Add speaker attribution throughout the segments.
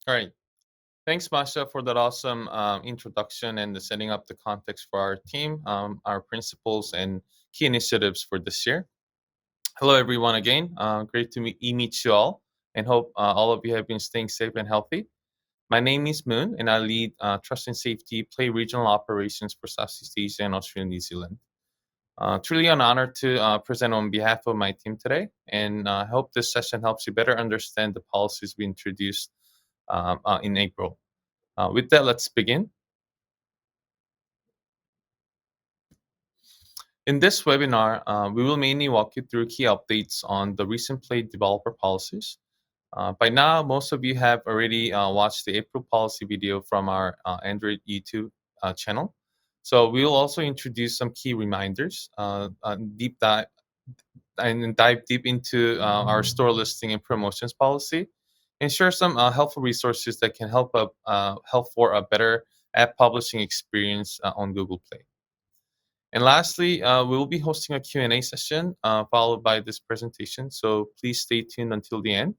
Speaker 1: All right. Thanks, Masha, for that awesome introduction and the setting up the context for our team, our principles, and key initiatives for this year. Hello, everyone, again. Great to meet you all, and hope all of you have been staying safe and healthy. My name is Moon, and I lead Trust and Safety Play Regional Operations for Southeast Asia and Australia and New Zealand. Truly an honor to present on behalf of my team today, and I hope this session helps you better understand the policies we introduced in April. With that, let's begin. In this webinar, we will mainly walk you through key updates on the recent Play developer policies. By now, most of you have already watched the April policy video from our Android YouTube channel. So we will also introduce some key reminders, deep dive, and dive deep into our store listing and promotions policy, and share some helpful resources that can help for a better app publishing experience on Google Play. And lastly, we will be hosting a Q&A session followed by this presentation. So please stay tuned until the end.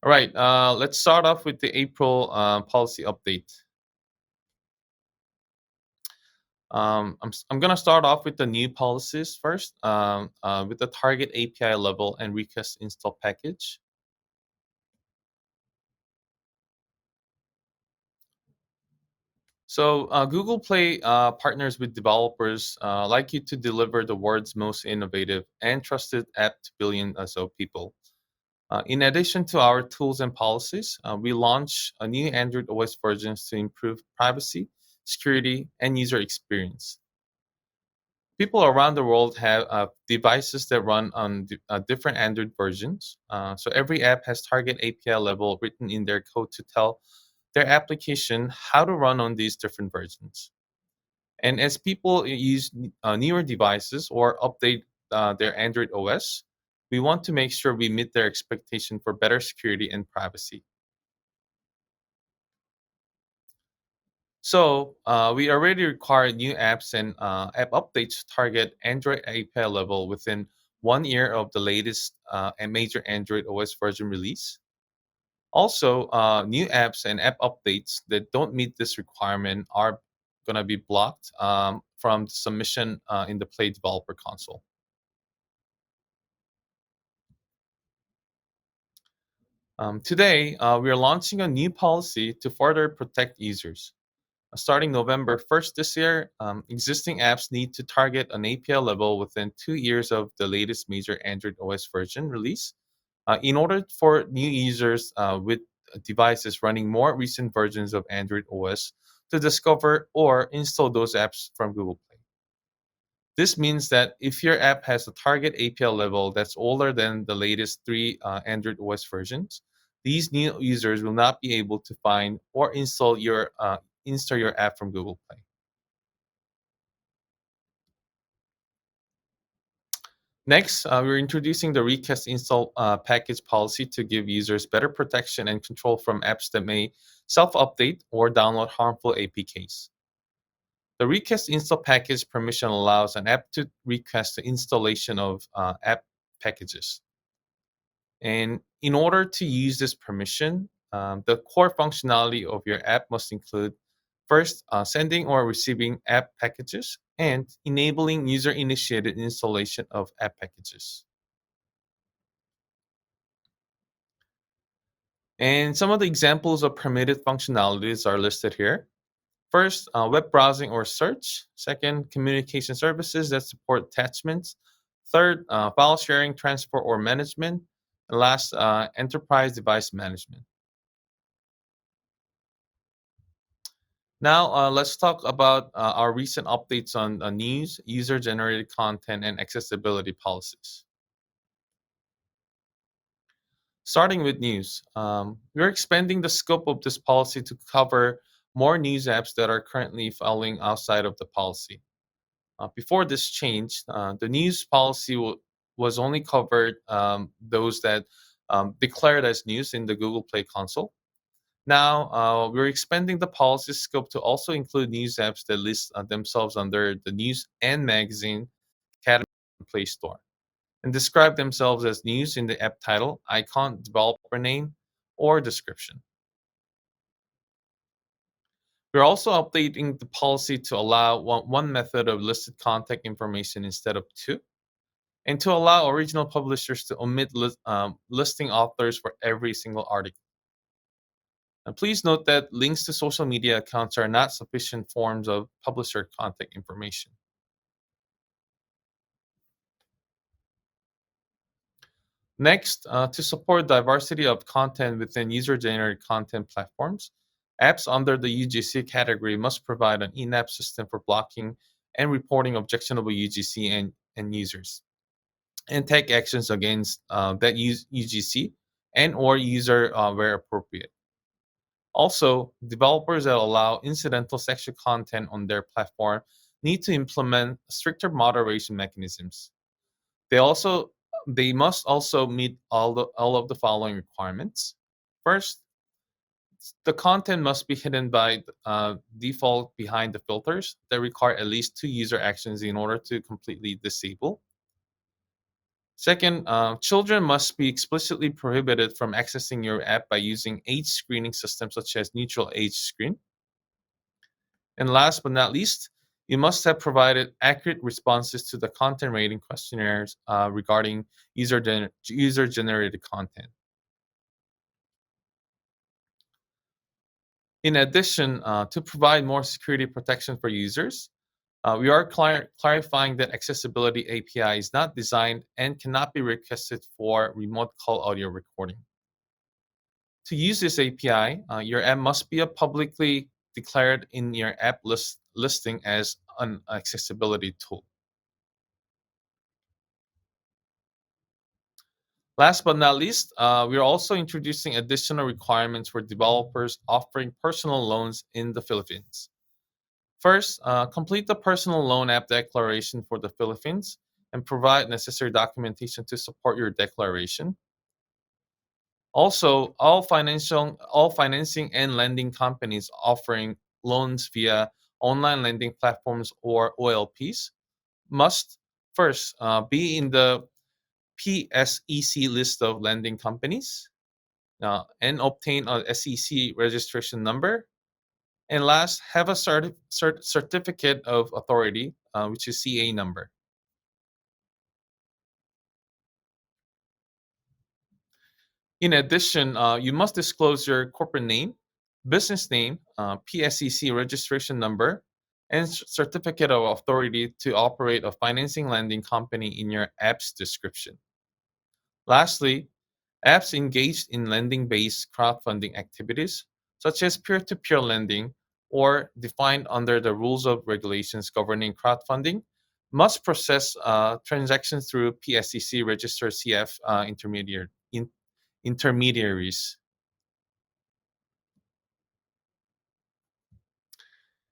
Speaker 1: All right, let's start off with the April policy update. I'm going to start off with the new policies first with the target API level and request install package. So Google Play partners with developers like you to deliver the world's most innovative and trusted app to billions of people. In addition to our tools and policies, we launch a new Android OS versions to improve privacy, security, and user experience. People around the world have devices that run on different Android versions. So every app has target API level written in their code to tell their application how to run on these different versions. And as people use newer devices or update their Android OS, we want to make sure we meet their expectation for better security and privacy. So we already require new apps and app updates to target Android API level within 1 year of the latest and major Android OS version release. Also, new apps and app updates that don't meet this requirement are going to be blocked from submission in the Play Developer Console. Today, we are launching a new policy to further protect users. Starting November 1st this year, existing apps need to target an API level within 2 years of the latest major Android OS version release in order for new users with devices running more recent versions of Android OS to discover or install those apps from Google Play. This means that if your app has a target API level that's older than the latest three Android OS versions, these new users will not be able to find or install your app from Google Play. Next, we're introducing the request install package policy to give users better protection and control from apps that may self-update or download harmful APKs. The request install package permission allows an app to request the installation of app packages. And in order to use this permission, the core functionality of your app must include first, sending or receiving app packages and enabling user initiated installation of app packages. And some of the examples of permitted functionalities are listed here. First, web browsing or search. Second, communication services that support attachments. Third, file sharing, transport, or management. And last, enterprise device management. Now, let's talk about our recent updates on news, user generated content, and accessibility policies. Starting with news, we're expanding the scope of this policy to cover more news apps that are currently falling outside of the policy. Before this change, the news policy was only covered those that declared as news in the Google Play console. Now, we're expanding the policy scope to also include news apps that list themselves under the news and magazine category in Play Store. and describe themselves as news in the app title, icon, developer name, or description. We're also updating the policy to allow one method of listed contact information instead of two, and to allow original publishers to omit listing authors for every single article. And please note that links to social media accounts are not sufficient forms of publisher contact information. Next, to support diversity of content within user-generated content platforms, apps under the UGC category must provide an in-app system for blocking and reporting objectionable UGC and users, and take actions against that use UGC and or user where appropriate. Also, developers that allow incidental sexual content on their platform need to implement stricter moderation mechanisms. They also they must also meet all of the following requirements. First, the content must be hidden by default behind the filters that require at least two user actions in order to completely disable. Second, children must be explicitly prohibited from accessing your app by using age screening systems such as neutral age screen. And last but not least, you must have provided accurate responses to the content rating questionnaires regarding user generated content. In addition, to provide more security protection for users, we are clarifying that accessibility API is not designed and cannot be requested for remote call audio recording. To use this API, your app must be a publicly declared in your app listing as an accessibility tool. Last but not least, we are also introducing additional requirements for developers offering personal loans in the Philippines. First, complete the personal loan app declaration for the Philippines and provide necessary documentation to support your declaration. Also, all financing and lending companies offering loans via online lending platforms or OLPs must first be in the PSEC list of lending companies and obtain a SEC registration number. And last, have a certificate of authority, which is CA number. In addition, you must disclose your corporate name, business name, PSEC registration number, and certificate of authority to operate a financing lending company in your app's description. Lastly, apps engaged in lending based crowdfunding activities, such as peer to peer lending or defined under the rules of regulations governing crowdfunding, must process transactions through PSEC registered CF intermediaries.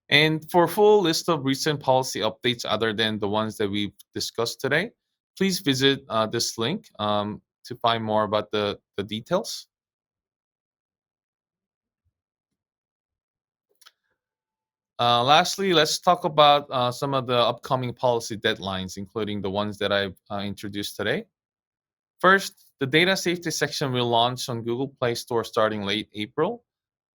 Speaker 1: And for a full list of recent policy updates other than the ones that we've discussed today, please visit this link to find more about the details. Lastly, let's talk about some of the upcoming policy deadlines, including the ones that I've introduced today. First, the data safety section will launch on Google Play Store starting late April,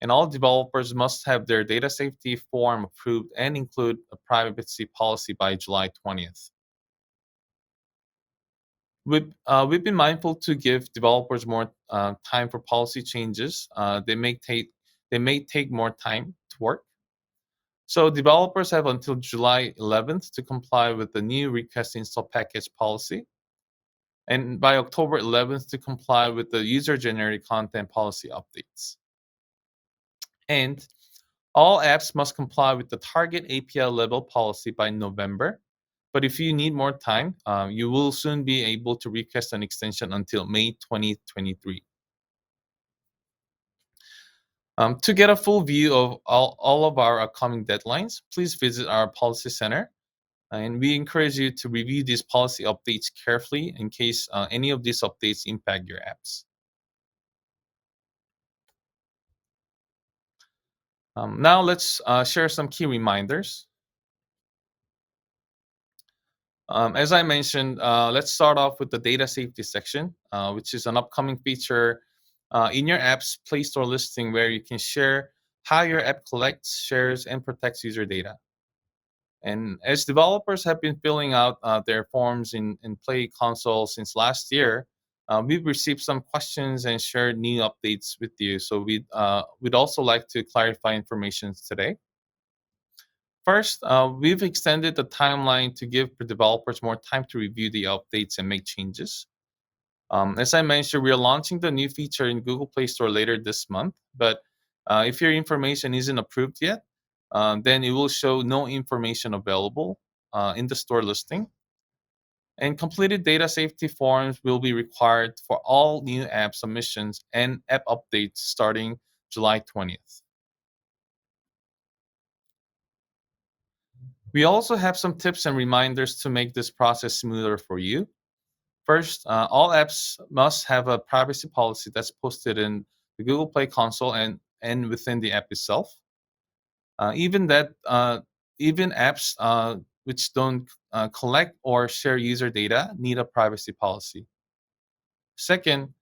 Speaker 1: and all developers must have their data safety form approved and include a privacy policy by July 20th. We've been mindful to give developers more time for policy changes. They may take more time to work. So developers have until July 11th to comply with the new request install package policy, and by October 11th to comply with the user-generated content policy updates. And all apps must comply with the target API level policy by November. But if you need more time, you will soon be able to request an extension until May 2023. To get a full view of all of our upcoming deadlines, please visit our policy center. And we encourage you to review these policy updates carefully in case any of these updates impact your apps. Now let's share some key reminders. As I mentioned, let's start off with the data safety section, which is an upcoming feature in your app's Play Store listing where you can share how your app collects, shares, and protects user data. And as developers have been filling out their forms in Play Console since last year, we've received some questions and shared new updates with you. So we'd also like to clarify information today. First, we've extended the timeline to give developers more time to review the updates and make changes. As I mentioned, we are launching the new feature in Google Play Store later this month. But if your information isn't approved yet, then it will show no information available in the store listing. And completed data safety forms will be required for all new app submissions and app updates starting July 20th. We also have some tips and reminders to make this process smoother for you. First, all apps must have a privacy policy that's posted in the Google Play console and within the app itself. Uh, even that, uh, Even apps which don't collect or share user data need a privacy policy. Second,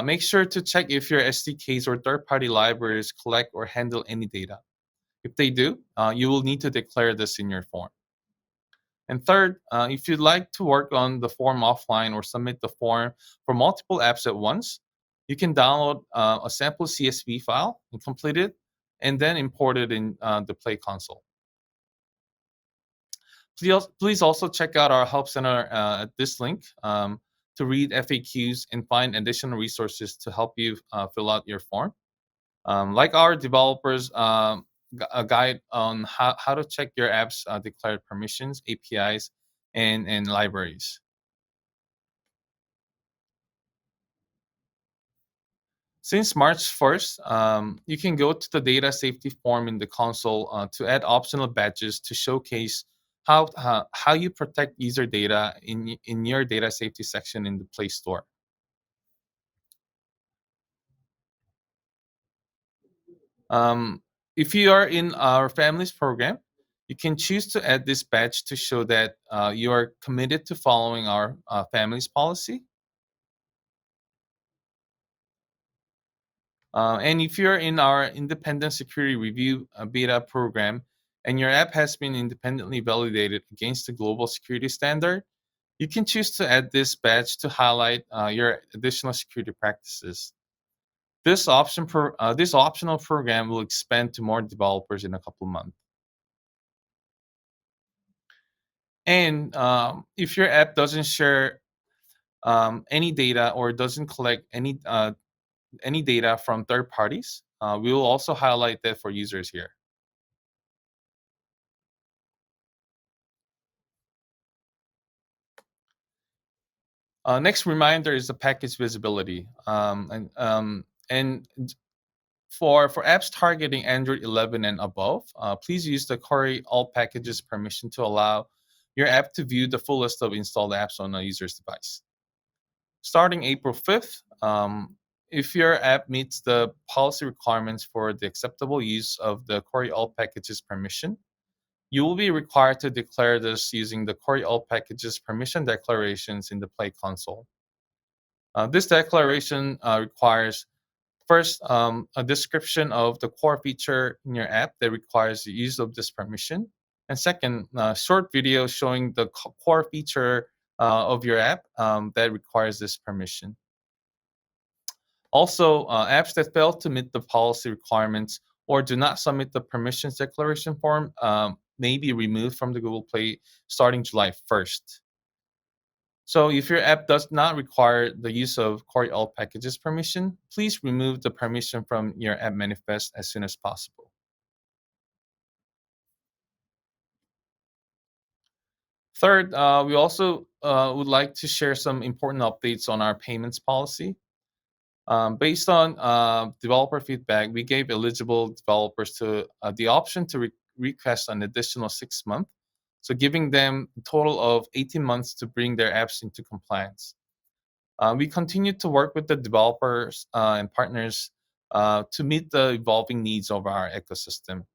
Speaker 1: make sure to check if your SDKs or third-party libraries collect or handle any data. If they do, you will need to declare this in your form. And third, if you'd like to work on the form offline or submit the form for multiple apps at once, you can download a sample CSV file and complete it, and then import it in the Play console. Please also check out our Help Center at this link to read FAQs and find additional resources to help you fill out your form. Like our developers a guide on how to check your app's declared permissions, APIs, and libraries. Since March 1st, you can go to the data safety form in the console to add optional badges to showcase how you protect user data in your data safety section in the Play Store. Um, if you are in our families program, you can choose to add this badge to show that you are committed to following our families policy. And if you're in our independent security review beta program and your app has been independently validated against the global security standard, you can choose to add this badge to highlight your additional security practices. This optional program will expand to more developers in a couple months. And if your app doesn't share any data or doesn't collect any data from third parties, we will also highlight that for users here. Next reminder is the package visibility. And for apps targeting Android 11 and above, please use the Query All Packages permission to allow your app to view the full list of installed apps on a user's device. Starting April 5th, if your app meets the policy requirements for the acceptable use of the Query All Packages permission, you will be required to declare this using the Query All Packages permission declarations in the Play console. This declaration requires first a description of the core feature in your app that requires the use of this permission, and second, a short video showing the core feature of your app that requires this permission. Also, apps that fail to meet the policy requirements or do not submit the permissions declaration form may be removed from the Google Play starting July 1st. So if your app does not require the use of Core All Packages permission, please remove the permission from your app manifest as soon as possible. Third, we also would like to share some important updates on our payments policy. Based on developer feedback, we gave eligible developers the option to request an additional 6 months, so giving them a total of 18 months to bring their apps into compliance. We continue to work with the developers and partners to meet the evolving needs of our ecosystem.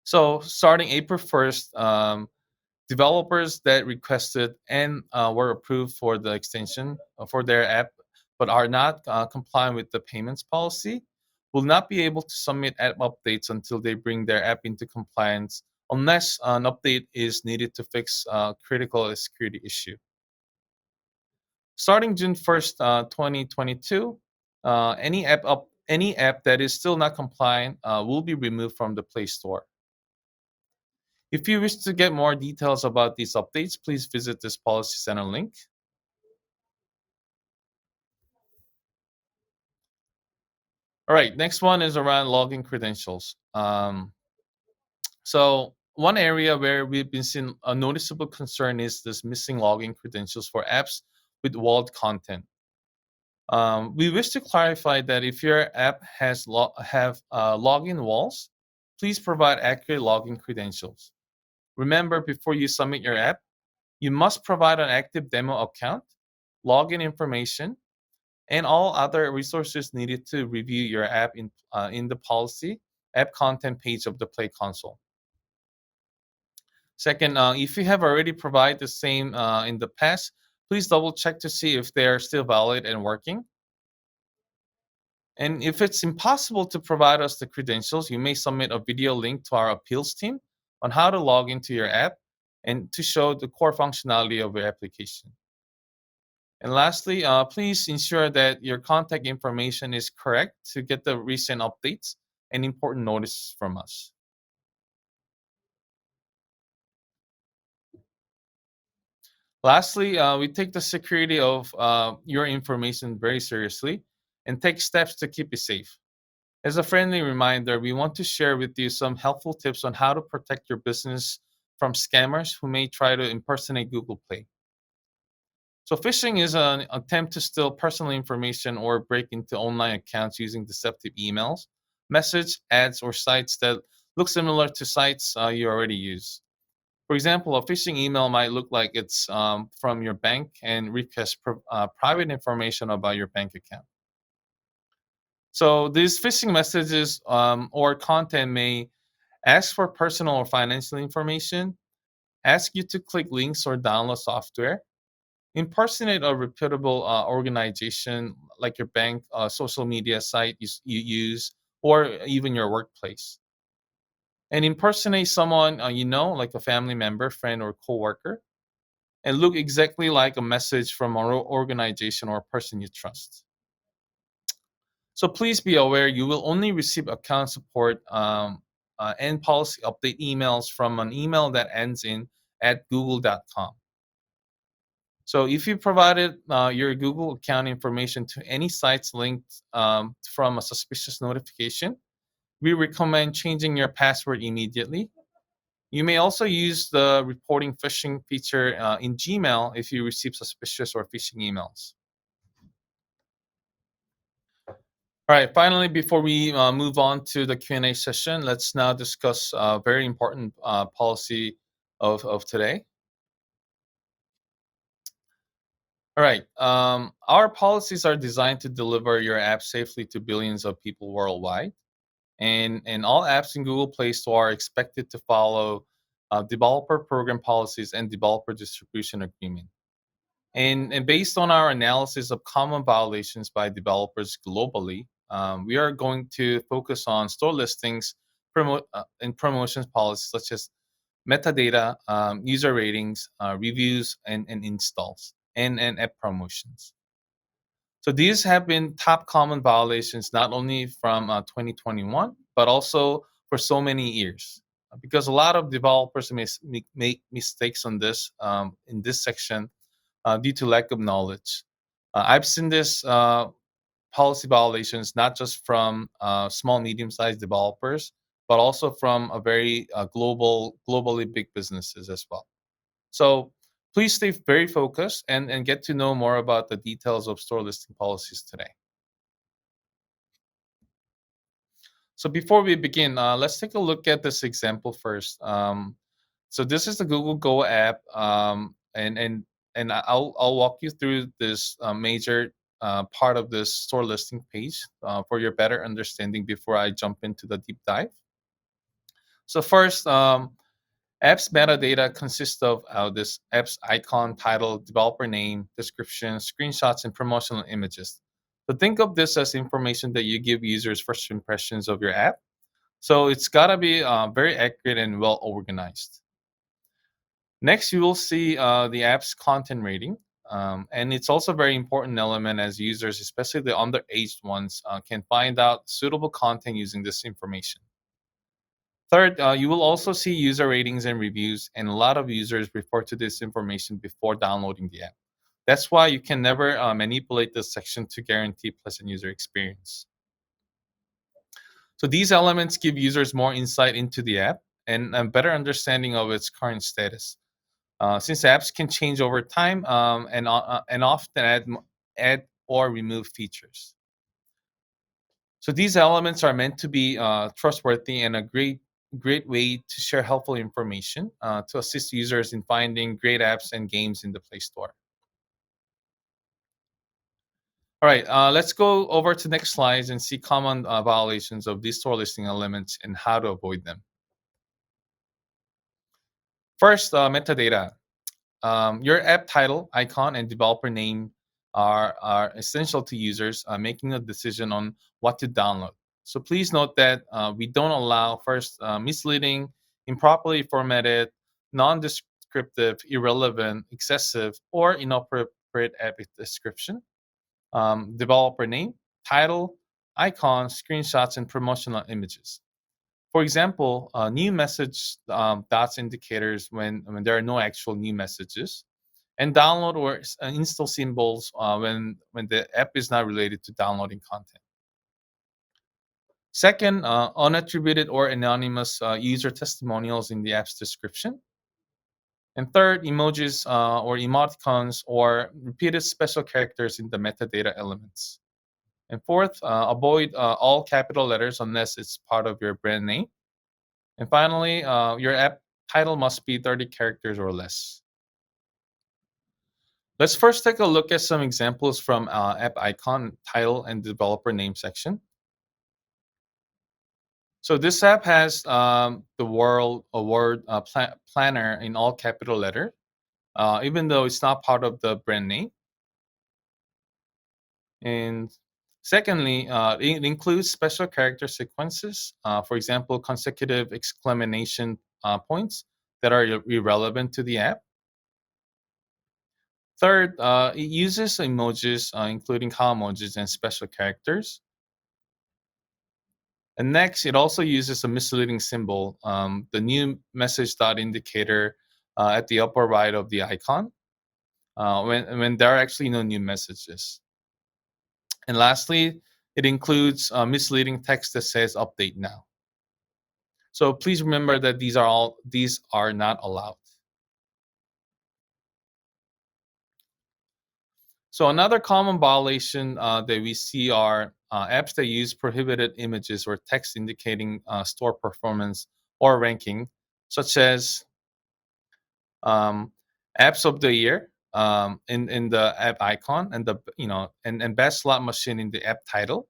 Speaker 1: So, starting April 1st, Developers that requested and were approved for the extension for their app but are not compliant with the payments policy will not be able to submit app updates until they bring their app into compliance unless an update is needed to fix a critical security issue. Starting June 1st, 2022, any app that is still not compliant will be removed from the Play Store. If you wish to get more details about these updates, please visit this Policy Center link. All right, next one is around login credentials. So one area where we've been seeing a noticeable concern is this missing login credentials for apps with walled content. We wish to clarify that if your app have login walls, please provide accurate login credentials. Remember, before you submit your app, you must provide an active demo account, login information, and all other resources needed to review your app in the policy app content page of the Play console. Second, if you have already provided the same in the past, please double check to see if they are still valid and working. And if it's impossible to provide us the credentials, you may submit a video link to our appeals team on how to log into your app and to show the core functionality of your application. And lastly, please ensure that your contact information is correct to get the recent updates and important notices from us. Lastly, we take the security of your information very seriously and take steps to keep it safe. As a friendly reminder, we want to share with you some helpful tips on how to protect your business from scammers who may try to impersonate Google Play. So, phishing is an attempt to steal personal information or break into online accounts using deceptive emails, message, ads, or sites that look similar to sites you already use. For example, a phishing email might look like it's from your bank and request private information about your bank account. So, these phishing messages or content may ask for personal or financial information, ask you to click links or download software, impersonate a reputable organization like your bank, social media site you use, or even your workplace. And impersonate someone you know, like a family member, friend, or coworker, and look exactly like a message from an organization or a person you trust. So please be aware you will only receive account support and policy update emails from an email that ends in at google.com. So if you provided your Google account information to any sites linked from a suspicious notification, we recommend changing your password immediately. You may also use the reporting phishing feature in Gmail if you receive suspicious or phishing emails. All right. Finally, before we move on to the Q&A session, let's now discuss a very important policy of today. All right. Our policies are designed to deliver your app safely to billions of people worldwide. And all apps in Google Play Store are expected to follow developer program policies and developer distribution agreement. And based on our analysis of common violations by developers globally, we are going to focus on store listings and promotions policies such as metadata, user ratings, reviews, and installs, and app promotions. So these have been top common violations not only from 2021, but also for so many years. Because a lot of developers make mistakes on this in this section due to lack of knowledge. I've seen this policy violations not just from small, medium-sized developers, but also from a very globally big businesses as well. So please stay very focused and get to know more about the details of store listing policies today. So before we begin, let's take a look at this example first. So this is the Google Go app, and I'll walk you through this major part of this store listing page for your better understanding before I jump into the deep dive. So first, App's metadata consists of this app's icon, title, developer name, description, screenshots, and promotional images. So think of this as information that you give users first impressions of your app. So it's gotta be very accurate and well organized. Next, you will see the app's content rating. And it's also a very important element as users, especially the underaged ones, can find out suitable content using this information. Third, you will also see user ratings and reviews, and a lot of users refer to this information before downloading the app. That's why you can never manipulate this section to guarantee pleasant user experience. So these elements give users more insight into the app and a better understanding of its current status. Since apps can change over time and often add or remove features. So these elements are meant to be trustworthy and a great way to share helpful information to assist users in finding great apps and games in the Play Store. All right, let's go over to next slides and see common violations of these store listing elements and how to avoid them. First, metadata. Your app title, icon, and developer name are essential to users making a decision on what to download. So please note that we don't allow first misleading, improperly formatted, non-descriptive, irrelevant, excessive, or inappropriate app description, developer name, title, icon, screenshots, and promotional images. For example, new message dots indicators when there are no actual new messages, and download or install symbols when the app is not related to downloading content. Second, unattributed or anonymous user testimonials in the app's description. And third, emojis or emoticons or repeated special characters in the metadata elements. And fourth, avoid all capital letters unless it's part of your brand name. And finally, your app title must be 30 characters or less. Let's first take a look at some examples from app icon, title, and developer name section. So this app has the word planner in all capital letter, even though it's not part of the brand name. And secondly, it includes special character sequences, for example, consecutive exclamation points that are irrelevant to the app. Third, it uses emojis, including cow emojis and special characters. And next, it also uses a misleading symbol, the new message dot indicator at the upper right of the icon, when there are actually no new messages. And lastly, it includes misleading text that says "update now." So please remember that these are not allowed. So another common violation that we see are apps that use prohibited images or text indicating store performance or ranking, such as um, apps of the year in the app icon and and best slot machine in the app title,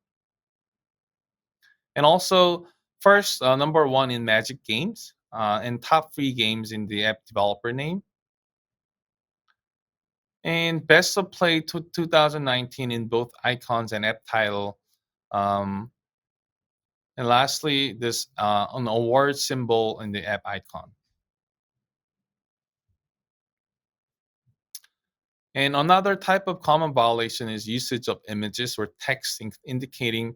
Speaker 1: and also first number one in Magic Games and top three games in the app developer name. And best of play 2019 in both icons and app title. Um, and lastly, this an award symbol in the app icon. And another type of common violation is usage of images or text indicating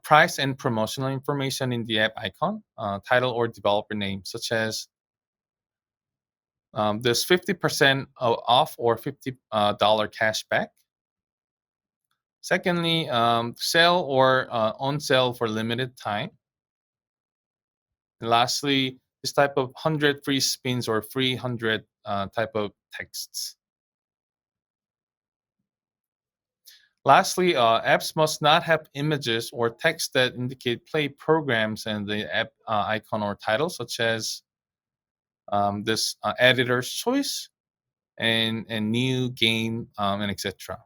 Speaker 1: price and promotional information in the app icon, title, or developer name, such as this 50% off or $50 cash back. Secondly, sale or on sale for limited time. And lastly, this type of 100 free spins or free 100 type of texts. Lastly, apps must not have images or text that indicate play programs and the app icon or title, such as this editor's choice and new game and etc.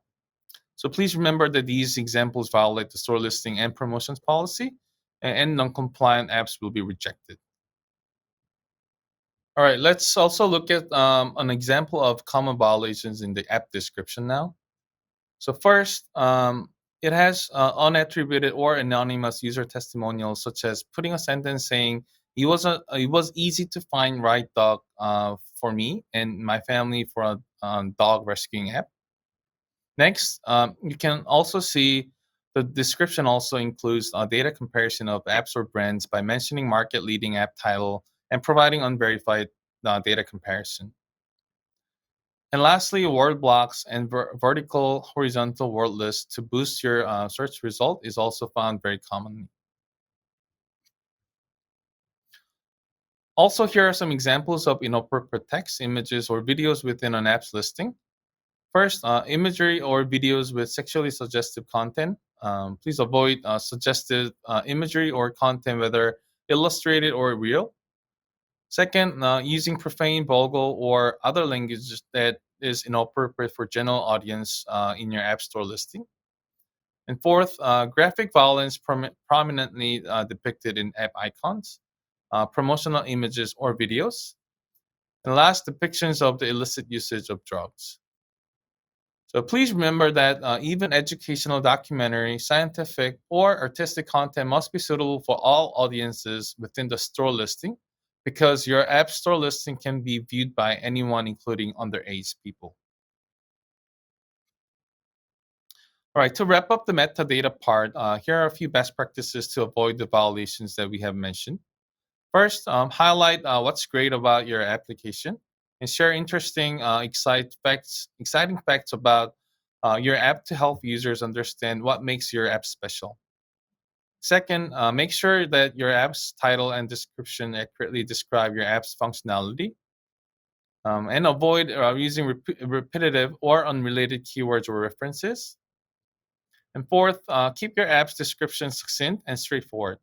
Speaker 1: So please remember that these examples violate the store listing and promotions policy, and non-compliant apps will be rejected. All right, let's also look at an example of common violations in the app description now. So first, it has unattributed or anonymous user testimonials, such as putting a sentence saying it was easy to find right dog for me and my family for a dog rescuing app. Next, you can also see the description also includes a data comparison of apps or brands by mentioning market leading app title and providing unverified data comparison. And lastly, word blocks and vertical horizontal word lists to boost your search result is also found very commonly. Also, here are some examples of inappropriate text, images, or videos within an app's listing. First, imagery or videos with sexually suggestive content. Please avoid suggestive imagery or content, whether illustrated or real. Second, using profane, vulgar, or other language that is inappropriate for general audience in your app store listing. And fourth, graphic violence prominently depicted in app icons, promotional images or videos. And last, depictions of the illicit usage of drugs. So please remember that even educational, documentary, scientific, or artistic content must be suitable for all audiences within the store listing because your app store listing can be viewed by anyone, including underage people. All right, to wrap up the metadata part, here are a few best practices to avoid the violations that we have mentioned. First, highlight what's great about your application and share interesting, exciting facts about your app to help users understand what makes your app special. Second, make sure that your app's title and description accurately describe your app's functionality. And avoid using repetitive or unrelated keywords or references. And fourth, keep your app's description succinct and straightforward.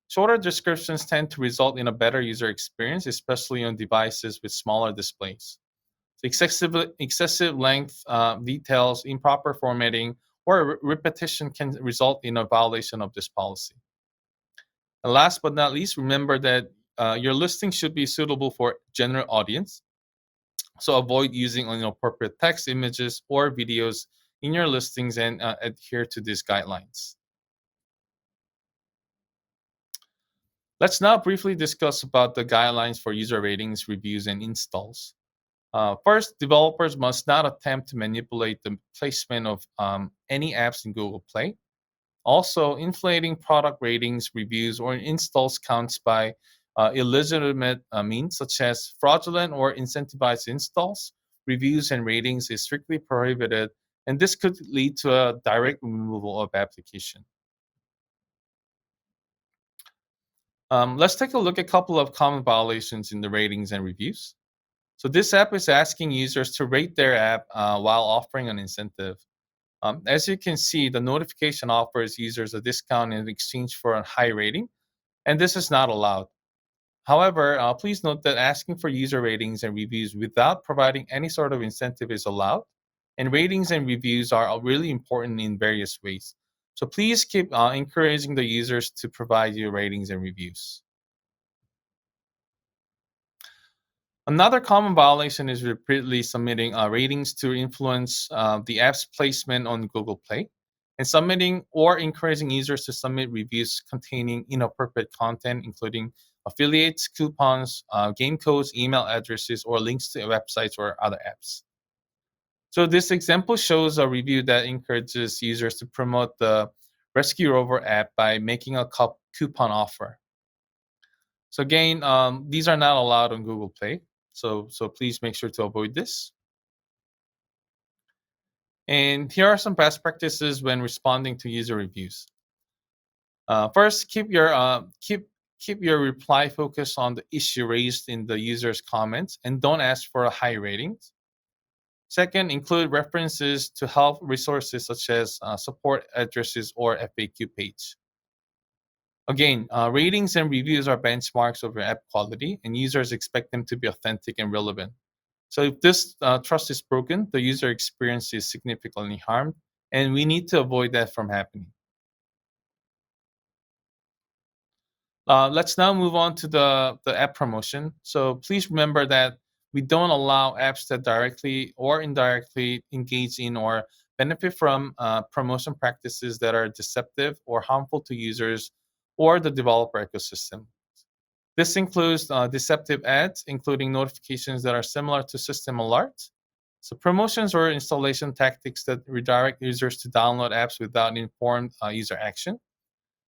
Speaker 1: Shorter descriptions tend to result in a better user experience, especially on devices with smaller displays. So excessive length, details, improper formatting, or repetition can result in a violation of this policy. And last but not least, remember that your listing should be suitable for general audience. So avoid using inappropriate text, images, or videos in your listings and adhere to these guidelines. Let's now briefly discuss about the guidelines for user ratings, reviews, and installs. First, developers must not attempt to manipulate the placement of any apps in Google Play. Also, inflating product ratings, reviews, or installs counts by illegitimate means such as fraudulent or incentivized installs, reviews, and ratings is strictly prohibited, and this could lead to a direct removal of application. Let's take a look at a couple of common violations in the ratings and reviews. So this app is asking users to rate their app while offering an incentive. As you can see, the notification offers users a discount in exchange for a high rating, and this is not allowed. However, please note that asking for user ratings and reviews without providing any sort of incentive is allowed, and ratings and reviews are really important in various ways. So please keep encouraging the users to provide you ratings and reviews. Another common violation is repeatedly submitting ratings to influence the app's placement on Google Play, and submitting or encouraging users to submit reviews containing inappropriate content, including affiliates, coupons, game codes, email addresses, or links to websites or other apps. So this example shows a review that encourages users to promote the Rescue Rover app by making a coupon offer. So again, these are not allowed on Google Play. So please make sure to avoid this. And here are some best practices when responding to user reviews. First, keep your reply focused on the issue raised in the user's comments and don't ask for a high rating. Second, include references to help resources such as support addresses or FAQ page. Again, ratings and reviews are benchmarks of your app quality, and users expect them to be authentic and relevant. So if this trust is broken, the user experience is significantly harmed, and we need to avoid that from happening. Let's now move on to the app promotion. So please remember that we don't allow apps that directly or indirectly engage in or benefit from promotion practices that are deceptive or harmful to users or the developer ecosystem. This includes deceptive ads, including notifications that are similar to system alerts. So promotions or installation tactics that redirect users to download apps without informed user action.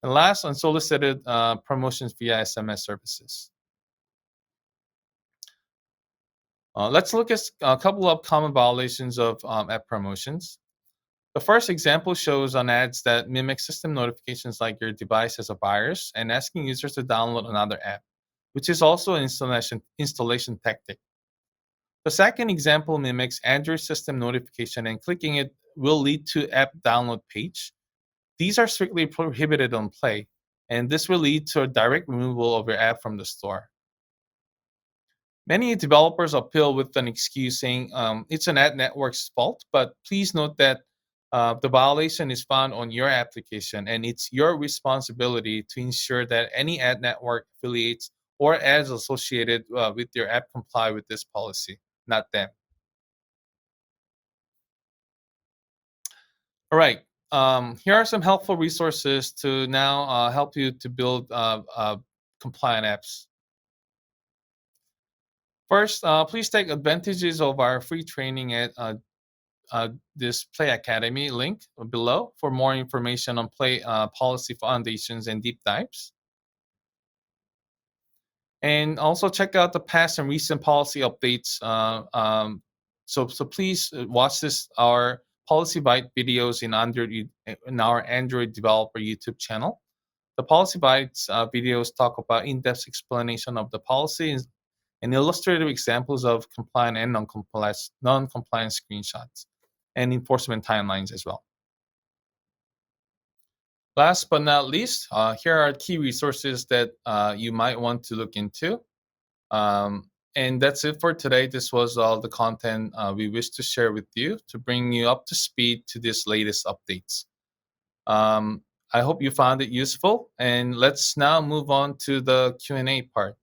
Speaker 1: And last, unsolicited promotions via SMS services. Let's look at a couple of common violations of app promotions. The first example shows on ads that mimic system notifications like your device has a virus and asking users to download another app, which is also an installation tactic. The second example mimics Android system notification and clicking it will lead to app download page. These are strictly prohibited on Play, and this will lead to a direct removal of your app from the store. Many developers appeal with an excuse saying it's an ad network's fault, but please note that the violation is found on your application, and it's your responsibility to ensure that any ad network affiliates or ads associated with your app comply with this policy, not them. All right. Here are some helpful resources to now help you to build compliant apps. First, please take advantages of our free training at this Play Academy link below for more information on Play policy foundations and deep dives. And also check out the past and recent policy updates. So please watch this our PolicyByte videos in our Android developer YouTube channel. The PolicyBytes videos talk about in-depth explanation of the policies and illustrative examples of compliant and non-compliant screenshots and enforcement timelines as well. Last but not least, here are key resources that you might want to look into. And that's it for today. This was all the content we wish to share with you to bring you up to speed to these latest updates. Um, I hope you found it useful, and let's now move on to the Q&A part.